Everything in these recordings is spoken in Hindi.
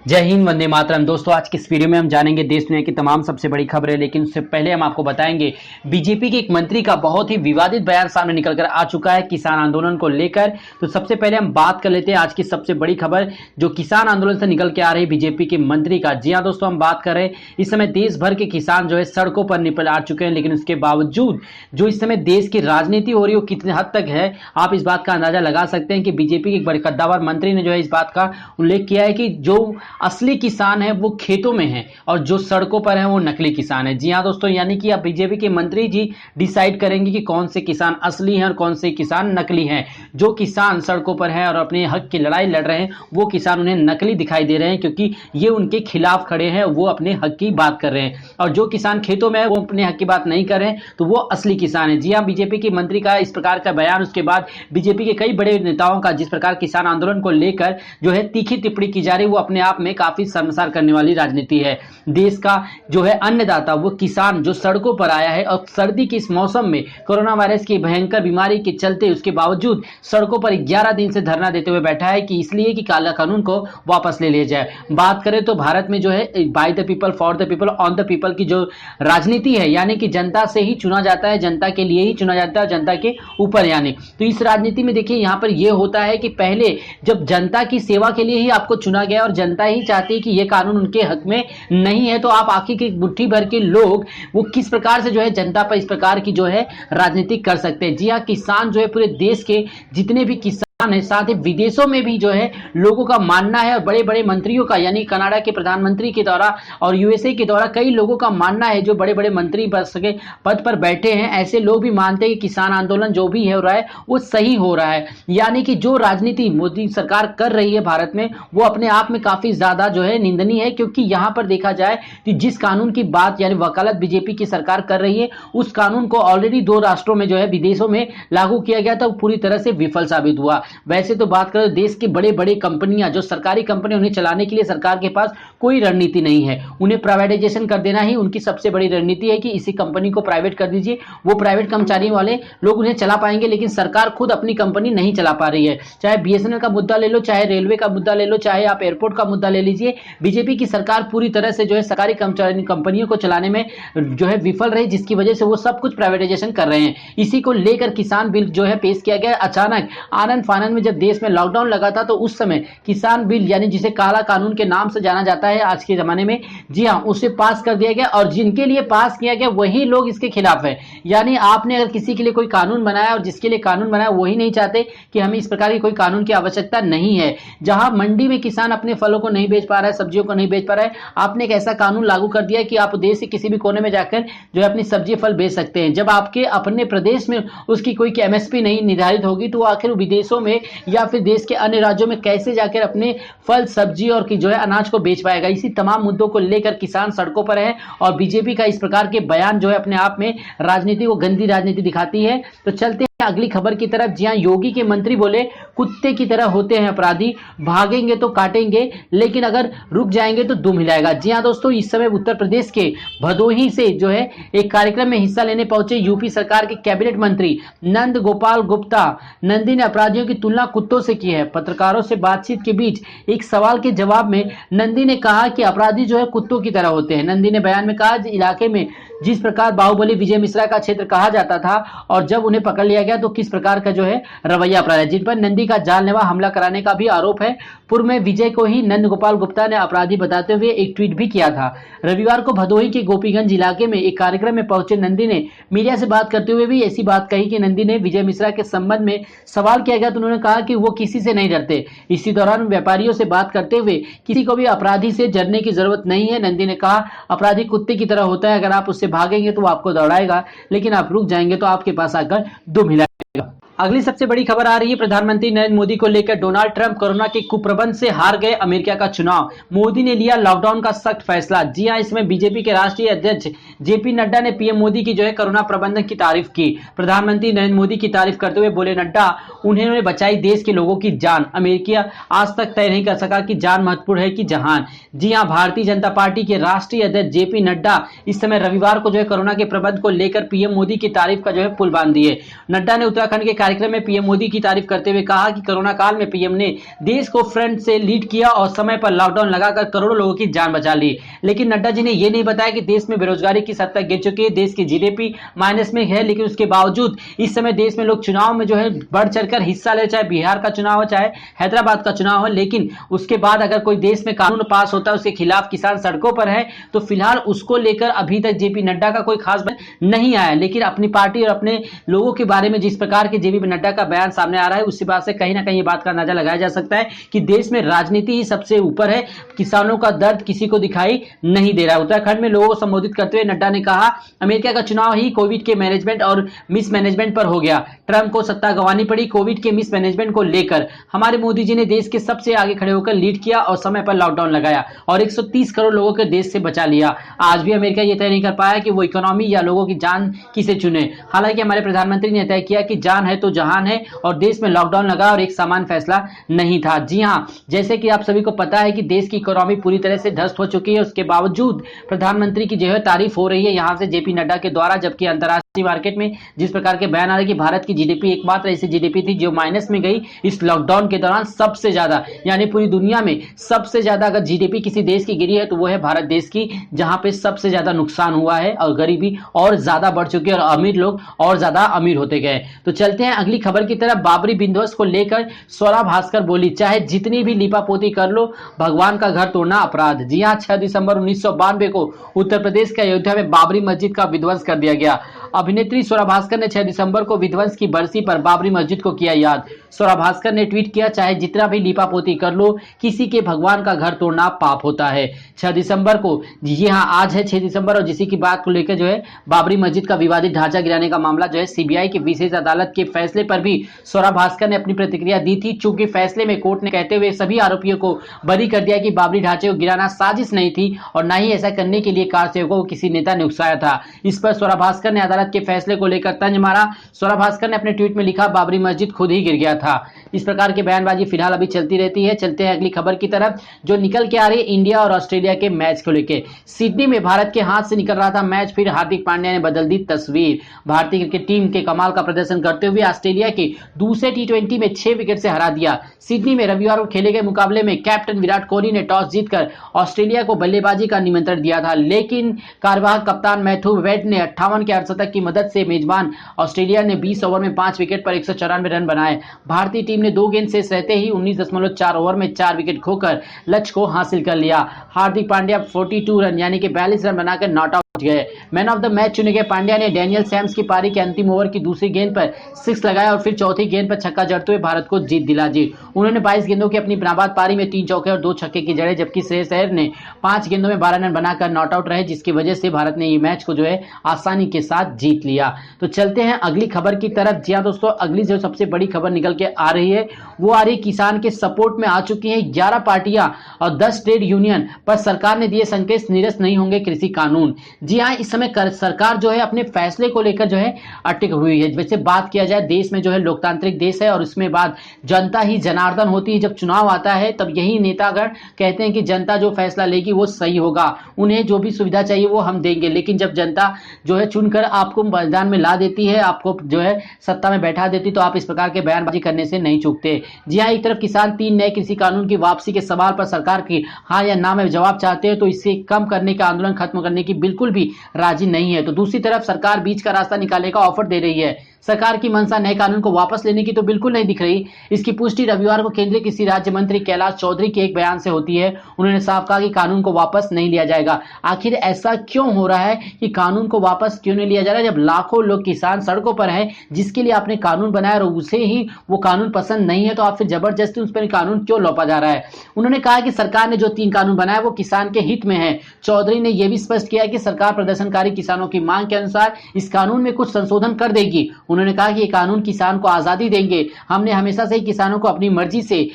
जय हिंद, वंदे मातरम। दोस्तों, आज के इस वीडियो में हम जानेंगे देश दुनिया की तमाम सबसे बड़ी खबरें, लेकिन उससे पहले हम आपको बताएंगे बीजेपी के एक मंत्री का बहुत ही विवादित बयान सामने निकल कर आ चुका है किसान आंदोलन को लेकर। तो सबसे पहले हम बात कर लेते हैं आज की सबसे बड़ी खबर जो किसान आंदोलन से निकल के आ रही बीजेपी के मंत्री का। जी हाँ दोस्तों, हम बात कर रहे हैं इस समय देश भर के किसान जो है सड़कों पर निकल आ चुके हैं, लेकिन उसके बावजूद जो इस समय देश की राजनीति हो रही है वो कितने हद तक है आप इस बात का अंदाजा लगा सकते हैं कि बीजेपी के एक बड़े कद्दावर मंत्री ने जो है इस बात का उल्लेख किया है कि जो असली किसान है वो खेतों में है और जो सड़कों पर है वो नकली किसान है। जी हाँ दोस्तों, यानी कि अब बीजेपी के मंत्री जी डिसाइड करेंगे कि कौन से किसान असली हैं और कौन से किसान नकली हैं। जो किसान सड़कों पर हैं और अपने हक की लड़ाई लड़ रहे हैं वो किसान उन्हें नकली दिखाई दे रहे हैं, क्योंकि ये उनके खिलाफ खड़े हैं, वो अपने हक की बात कर रहे हैं। और जो किसान खेतों में है वो अपने हक की बात नहीं कर रहे हैं, तो वो असली किसान है। जी हाँ, बीजेपी के मंत्री का इस प्रकार का बयान, उसके बाद बीजेपी के कई बड़े नेताओं का जिस प्रकार किसान आंदोलन को लेकर जो है तीखी टिप्पणी की जा रही है, वो अपने आप में काफी शर्मसार करने वाली राजनीति है। देश का जो है अन्नदाता वो किसान जो सड़कों पर आया है और सर्दी के इस मौसम में कोरोना वायरस की भयंकर बीमारी के चलते उसके बावजूद सड़कों पर 11 दिन से धरना देते हुए बैठा है कि इसलिए कि काला कानून को वापस ले लिया जाए। बात करें तो भारत में जो है by the people for the people on the people की जो राजनीति है, यानी कि जनता से ही चुना जाता है, जनता के लिए ही चुना जाता है, जनता के ऊपर। यानी तो इस राजनीति में देखिए यहाँ पर यह होता है कि पहले जब जनता की सेवा के लिए ही आपको चुना गया और जनता ही चाहती है कि यह कानून उनके हक में नहीं है, तो आप आखिर की मुट्ठी भर के लोग वो किस प्रकार से जो है जनता पर इस प्रकार की जो है राजनीति कर सकते हैं। जी हाँ, किसान जो है पूरे देश के जितने भी किसान है, साथ ही विदेशों में भी जो है लोगों का मानना है और बड़े बड़े मंत्रियों का, यानी कनाडा के प्रधानमंत्री के द्वारा और यूएसए के द्वारा कई लोगों का मानना है, जो बड़े बड़े मंत्री पद पर बैठे हैं, ऐसे लोग भी मानते हैं कि किसान आंदोलन जो भी हो रहा है वो सही हो रहा है। यानी कि जो राजनीति मोदी सरकार कर रही है भारत में वो अपने आप में काफी ज्यादा जो है निंदनीय है, क्योंकि यहां पर देखा जाए कि जिस कानून की बात यानी वकालत बीजेपी की सरकार कर रही है उस कानून को ऑलरेडी 2 राष्ट्रों में जो है विदेशों में लागू किया गया था, वो पूरी तरह से विफल साबित हुआ। वैसे तो बात करें देश की बड़े बड़े कंपनियां जो सरकारी कंपनी, उन्हें चलाने के लिए सरकार के पास कोई रणनीति नहीं है। उन्हें प्राइवेटाइजेशन कर देना ही उनकी सबसे बड़ी रणनीति है कि इसी कंपनी को प्राइवेट कर दीजिए, वो प्राइवेट कर्मचारियों वाले लोग उन्हें चला पाएंगे, लेकिन सरकार खुद अपनी कंपनी नहीं चला पा रही है। चाहे बीएसएनएल का मुद्दा ले लो, चाहे रेलवे का मुद्दा ले लो, चाहे आप एयरपोर्ट का मुद्दा ले लीजिए, बीजेपी की सरकार पूरी तरह से जो है सरकारी कर्मचारी कंपनियों को चलाने में जो है विफल रही, जिसकी वजह से वो सब कुछ प्राइवेटाइजेशन कर रहे हैं। इसी को लेकर किसान बिल जो है पेश किया गया। अचानक आनंद फानंद में जब देश में लॉकडाउन लगा था तो उस समय किसान बिल, यानी जिसे काला कानून के नाम से जाना जाता है आज के जमाने में, जी हां, उसे पास कर दिया गया और जिनके लिए पास किया गया वही लोग इसके खिलाफ है। यानी आपने अगर किसी के लिए कोई कानून बनाया और जिसके लिए कानून बनाया वही नहीं चाहते कि हमें इस प्रकार की कोई कानून की आवश्यकता नहीं है। जहां मंडी में किसान अपने फलों को नहीं बेच पा रहा है, सब्जियों को नहीं बेच पा रहा है, आपने एक ऐसा कानून लागू कर दिया कि आप देश के किसी भी कोने में जाकर जो है अपनी सब्जी फल बेच सकते हैं। जब आपके अपने प्रदेश में उसकी कोई एमएसपी नहीं निर्धारित होगी तो आखिर विदेशों में या फिर देश के अन्य राज्यों में कैसे जाकर अपने फल सब्जी और की जो है अनाज को बेच पाएगा। इसी तमाम मुद्दों को लेकर किसान सड़कों पर है और बीजेपी का इस प्रकार के बयान जो है अपने आप में राजनीति को गंदी राजनीति दिखाती है। तो चलते अगली खबर की तरफ। जी हां, योगी के मंत्री बोले कुत्ते की तरह होते हैं अपराधी, भागेंगे तो काटेंगे लेकिन अगर रुक जाएंगे तो दुम हिलाएगा। जी हां दोस्तों, इस समय उत्तर प्रदेश के भदोही से जो है एक कार्यक्रम में हिस्सा लेने पहुंचे यूपी सरकार के कैबिनेट मंत्री नंद गोपाल गुप्ता नंदी ने अपराधियों की तुलना कुत्तों से की है। पत्रकारों से बातचीत के बीच एक सवाल के जवाब में नंदी ने कहा कि अपराधी जो है कुत्तों की तरह होते हैं। नंदी ने बयान में कहा इलाके में जिस प्रकार बाहुबली विजय मिश्रा का क्षेत्र कहा जाता था और जब उन्हें पकड़ लिया गया तो किस प्रकार का जो है रवैया अपनाया, जिन पर नंदी का जानलेवा हमला कराने का भी आरोप है। पूर्व में विजय को ही नंद गोपाल गुप्ता ने अपराधी बताते हुए एक ट्वीट भी किया था। रविवार को भदोही के गोपीगंज इलाके में एक कार्यक्रम में पहुंचे नंदी ने मीडिया से बात करते हुए भी ऐसी बात कही कि नंदी ने विजय मिश्रा के संबंध में सवाल किया गया तो उन्होंने कहा कि वो किसी से नहीं डरते। इसी दौरान व्यापारियों से बात करते हुए किसी को भी अपराधी से डरने की जरूरत नहीं है। नंदी ने कहा अपराधी कुत्ते की तरह होता है, अगर आप उससे भागेंगे तो वो आपको दौड़ाएगा लेकिन आप रुक जाएंगे तो आपके पास आकर दुम हिलाएगा। अगली सबसे बड़ी खबर आ रही है प्रधानमंत्री नरेंद्र मोदी को लेकर। डोनाल्ड ट्रंप कोरोना के कुप्रबंध से हार गए अमेरिका का चुनाव, मोदी ने लिया लॉकडाउन का सख्त फैसला। जी हां, इसमें बीजेपी के राष्ट्रीय अध्यक्ष जेपी नड्डा ने पीएम मोदी की जो है कोरोना प्रबंधन की तारीफ की। प्रधानमंत्री नरेंद्र मोदी की तारीफ करते हुए बोले नड्डा उन्होंने बचाई देश के लोगों की जान, अमेरिका आज तक तय नहीं कर सका कि जान महत्वपूर्ण है कि जहान। जी हां, भारतीय जनता पार्टी के राष्ट्रीय अध्यक्ष जेपी नड्डा इस समय रविवार को जो है कोरोना के प्रबंधन को लेकर पीएम मोदी की तारीफ का जो है पुल बांध दिए। नड्डा ने उत्तराखंड के कार्यक्रम में पीएम मोदी की तारीफ करते हुए कहा कि कोरोना काल में पीएम ने देश को फ्रंट से लीड किया और समय पर लॉकडाउन लगाकर करोड़ों लोगों की जान बचा ली। लेकिन नड्डा जी ने यह नहीं बताया कि देश में बेरोजगारी की सतह गिर चुकी है, देश की जीडीपी माइनस में है, लेकिन उसके बावजूद इस समय देश में लोग चुनाव में जो है बढ़ चढ़कर हिस्सा ले, चाहे बिहार का चुनाव हो चाहे हैदराबाद का चुनाव हो। लेकिन उसके बाद अगर कोई देश में कानून पास होता है उसके खिलाफ किसान सड़कों पर है, तो फिलहाल उसको लेकर अभी तक जेपी नड्डा का कोई खास बयान नहीं आया। लेकिन अपनी पार्टी और अपने लोगों के बारे में जिस प्रकार के जेपी नड्डा का बयान सामने आ रहा है, उसी बात से कहीं ना कहीं ये बात का अंदाजा लगाया जा सकता है कि देश में राजनीति ही सबसे ऊपर है, किसानों का दर्द किसी को दिखाई नहीं दे रहा है। उत्तराखंड में लोगों को संबोधित करते हुए नड्डा ने कहा, अमेरिका का चुनाव ही कोविड के मैनेजमेंट और मिसमैनेजमेंट पर हो गया। ट्रंप को सत्ता गंवानी पड़ी कोविड के मिसमैनेजमेंट को लेकर। हमारे मोदी जी ने देश के सबसे आगे खड़े होकर लीड किया और समय पर लॉकडाउन लगाया और 130 करोड़ लोगों को देश से बचा लिया। आज भी अमेरिका यह तय नहीं कर पाया कि वो इकोनॉमी या लोगों की जान किसे चुने। हालांकि हमारे प्रधानमंत्री ने तय किया कि जान है तो जहान है, और देश में लॉकडाउन लगा और एक सामान्य फैसला नहीं था। जी हां, जैसे कि आप सभी को पता है कि देश की इकोनॉमी पूरी तरह से ध्वस्त हो चुकी है, उसके बावजूद प्रधानमंत्री की जो है तारीफ हो रही है यहां से जेपी नड्डा के द्वारा। जबकि अंतर्राष्ट्रीय मार्केट में जिस प्रकार के बयान आ रहे हैं कि भारत की जीडीपी एकमात्र ऐसी जीडीपी थी जो माइनस में गई इस लॉकडाउन के दौरान सबसे ज्यादा, यानी पूरी दुनिया में सबसे ज्यादा अगर जीडीपी किसी देश की गिरी है तो वो है भारत देश की, जहां पे सबसे ज्यादा नुकसान हुआ है और गरीबी और ज्यादा बढ़ चुकी है और अमीर लोग और ज्यादा अमीर होते गए। तो चलते हैं अगली खबर की तरफ। बाबरी विध्वंस को लेकर स्वरा भास्कर बोली, चाहे जितनी भी लीपापोती कर लो, भगवान का घर तोड़ना अपराध। जी हां, 6 दिसंबर 1992 को उत्तर प्रदेश के अयोध्या में बाबरी मस्जिद का विध्वंस कर दिया गया। अभिनेत्री स्वरा भास्कर ने 6 दिसंबर को विध्वंस की बरसी पर बाबरी मस्जिद को किया याद। स्वरा भास्कर ने ट्वीट किया, चाहे जितना भी लीपापोती कर लो, किसी के भगवान का घर तोड़ना पाप होता है। 6 दिसंबर को, जी हाँ आज है 6 दिसंबर, और जिसी की बात को लेकर जो है बाबरी मस्जिद का विवादित ढांचा गिराने का मामला जो है सीबीआई की विशेष अदालत के फैसले पर भी स्वरा भास्कर ने अपनी प्रतिक्रिया दी थी। चूंकि फैसले में कोर्ट ने कहते हुए सभी आरोपियों को बरी कर दिया कि बाबरी ढांचे को गिराना साजिश नहीं थी और न ही ऐसा करने के लिए कारसेवकों को किसी नेता ने उकसाया था। इस पर स्वरा भास्कर ने अदालत के फैसले को लेकर तंज मारा। स्वरा भास्कर ने अपने ट्वीट में लिखा, बाबरी मस्जिद खुद ही गिर गया था। इस प्रकार की बयानबाजी फिलहाल अभी चलती रहती है। चलते हैं अगली खबर की तरफ जो निकल के आ रही है इंडिया और ऑस्ट्रेलिया के मैच को लेकर। सिडनी में भारत के हाथ से निकल रहा था मैच, फिर हार्दिक पांड्या ने बदल दी तस्वीर। भारतीय क्रिकेट टीम के कमाल का प्रदर्शन करते हुए ऑस्ट्रेलिया के दूसरे टी20 में 6 विकेट से हरा दिया। सिडनी में रविवार को खेले गए मुकाबले में कैप्टन विराट कोहली ने टॉस जीतकर ऑस्ट्रेलिया को बल्लेबाजी का निमंत्रण दिया था, लेकिन कार्यवाहक कप्तान मैथ्यू वेड ने 58 के अर्धशतक की मदद से मेजबान ऑस्ट्रेलिया ने 20 ओवर में 5 विकेट पर 194 रन बनाए। भारतीय टीम ने 2 गेंद शेष रहते ही 19.4 ओवर में 4 विकेट खोकर लक्ष्य को हासिल कर लिया। हार्दिक पांड्या 42 रन यानी कि 42 रन बनाकर नॉट आउट गए। मैन ऑफ द मैच चुने गए पांड्या ने डैनियल सैम्स की पारी के अंतिम ओवर की दूसरी गेंद पर 6 लगाया और फिर चौथी गेंद पर छक्का जड़ते हुए भारत को जीत दिला दी। उन्होंने 22 गेंदों की अपनी नाबाद पारी में 3 चौके और 2 छक्के की जड़े, जबकि श्रेयस अय्यर ने 5 गेंदों में 12 रन बनाकर नॉट आउट रहे, जिसकी वजह से भारत ने ये मैच को जो है आसानी के साथ जीत लिया। तो चलते हैं अगली खबर की तरफ। जी हाँ दोस्तों, अगली जो सबसे बड़ी खबर निकल के आ रही है वो आ रही किसान के सपोर्ट में आ चुकी है 11 पार्टियां और 10 ट्रेड यूनियन, पर सरकार ने दिए संकेत निरस्त नहीं होंगे कृषि कानून। जी हाँ, इस समय सरकार जो है अपने फैसले को लेकर जो है अटक हुई है। वैसे बात किया जाए, देश में जो है लोकतांत्रिक देश है और उसमें बाद जनता ही जनार्दन होती है। जब चुनाव आता है तब यही नेतागण कहते हैं कि जनता जो फैसला लेगी वो सही होगा, उन्हें जो भी सुविधा चाहिए वो हम देंगे। लेकिन जब जनता जो है चुनकर आपको मैदान में ला देती है, आपको जो है सत्ता में बैठा देती, तो आप इस प्रकार के बयानबाजी करने से नहीं चूकते। जी हाँ, एक तरफ किसान 3 नए कृषि कानून की वापसी के सवाल पर सरकार की हाँ या ना में जवाब चाहते हैं, तो इससे कम करने का आंदोलन खत्म करने की बिल्कुल भी राजी नहीं है। तो दूसरी तरफ सरकार बीच का रास्ता निकालने का ऑफर दे रही है। सरकार की मंशा नए कानून को वापस लेने की तो बिल्कुल नहीं दिख रही। इसकी पुष्टि रविवार को केंद्रीय कृषि राज्य मंत्री कैलाश चौधरी के एक बयान से होती है। उन्होंने साफ कहा कि कानून को वापस नहीं लिया जाएगा। आखिर ऐसा क्यों हो रहा है कि कानून को वापस क्यों नहीं लिया जा रहा है, जब लाखों लोग किसान सड़कों पर हैं, जिसके लिए आपने कानून बनाया और उसे ही वो कानून पसंद नहीं है, तो आप फिर जबरदस्ती उस पर कानून क्यों लौटा जा रहा है। उन्होंने कहा कि सरकार ने जो 3 कानून बनाया वो किसान के हित में है। चौधरी ने यह भी स्पष्ट किया कि सरकार प्रदर्शनकारी किसानों की मांग के अनुसार इस कानून में कुछ संशोधन कर देगी। उन्होंने कहा कि ये कानून किसान को आजादी देंगे। हमने हमेशा से ही किसानों को अपनी मर्जी से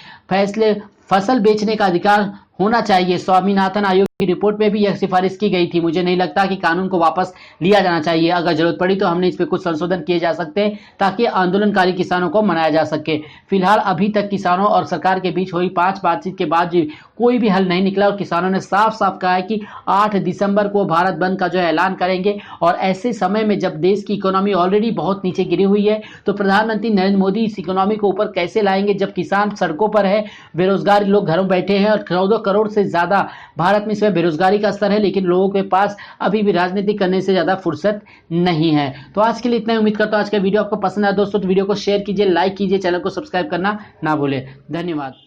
फसल बेचने का अधिकार होना चाहिए। स्वामीनाथन आयोग की रिपोर्ट में भी यह सिफारिश की गई थी। मुझे नहीं लगता कि कानून को वापस लिया जाना चाहिए। अगर जरूरत पड़ी तो हमने इस पे कुछ संशोधन किए जा सकते हैं ताकि आंदोलनकारी किसानों को मनाया जा सके। फिलहाल अभी तक किसानों और सरकार के बीच हुई 5 बातचीत के बाद भी कोई भी हल नहीं निकला और किसानों ने साफ साफ कहा है कि 8 दिसंबर को भारत बंद का जो है ऐलान करेंगे। और ऐसे समय में जब देश की इकोनॉमी ऑलरेडी बहुत नीचे गिरी हुई है तो प्रधानमंत्री नरेंद्र मोदी इस इकोनॉमी को ऊपर कैसे लाएंगे जब किसान सड़कों पर है, बेरोजगार लोग घरों बैठे हैं और 14 करोड़ से ज्यादा भारत में इसमें बेरोजगारी का स्तर है, लेकिन लोगों के पास अभी भी राजनीति करने से ज्यादा फुर्सत नहीं है। तो आज के लिए इतना ही। उम्मीद करता हूं आज का वीडियो आपको पसंद आया दोस्तों, तो वीडियो को शेयर कीजिए, लाइक कीजिए, चैनल को सब्सक्राइब करना ना भूलें। धन्यवाद।